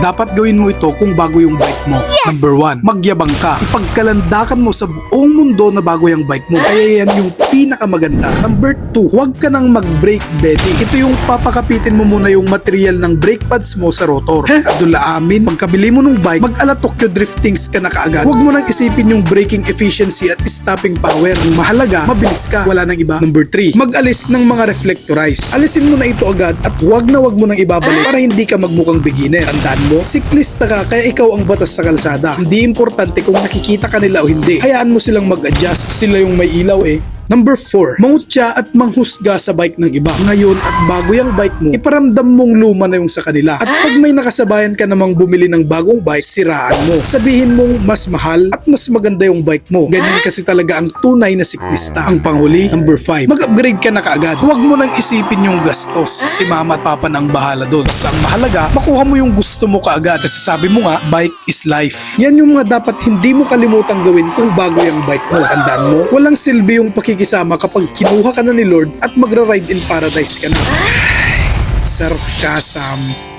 Dapat gawin mo ito kung bago yung bike mo. Number 1, magyabang ka. Ipagkalandakan mo sa buong mundo na bago yung bike mo. Kaya yan yung pinakamaganda. Number 2, huwag ka nang mag-brake bedding. Ito yung papakapitin mo muna yung material ng brake pads mo sa rotor. Adula amin, pagkabili mo ng bike, mag-ala Tokyo driftings ka na kaagad. Huwag mo nang isipin yung braking efficiency at stopping power. Ang mahalaga, mabilis ka. Wala nang iba. Number 3, mag-alis ng mga reflectorize. Alisin mo na ito agad at huwag mo nang ibabalik para hindi ka magmukhang beginner. Tandaan mo, siklista ka kaya ikaw ang batas sa kalsada. Hindi importante kung nakikita ka nila o hindi. Hayaan mo silang mag-adjust. Sila yung may ilaw eh. Number 4, mangutya at manghusga sa bike ng iba. Ngayon at bago yung bike mo, iparamdam mong luma na yung sa kanila. At pag may nakasabayan ka namang bumili ng bagong bike, siraan mo. Sabihin mong mas mahal at mas maganda yung bike mo. Ganyan kasi talaga ang tunay na siklista. Ang panghuli, number 5, mag-upgrade ka na kaagad. Huwag mo nang isipin yung gastos. Si mama at papa nang bahala doon. Sa ang mahalaga, makuha mo yung gusto mo kaagad. Kasi sabi mo nga, bike is life. Yan yung mga dapat hindi mo kalimutang gawin kung bago yung bike mo. Tandaan mo, walang silbi yung pakikisama kapag kinuha ka na ni Lord at magra-ride in paradise ka na. Sarcasm.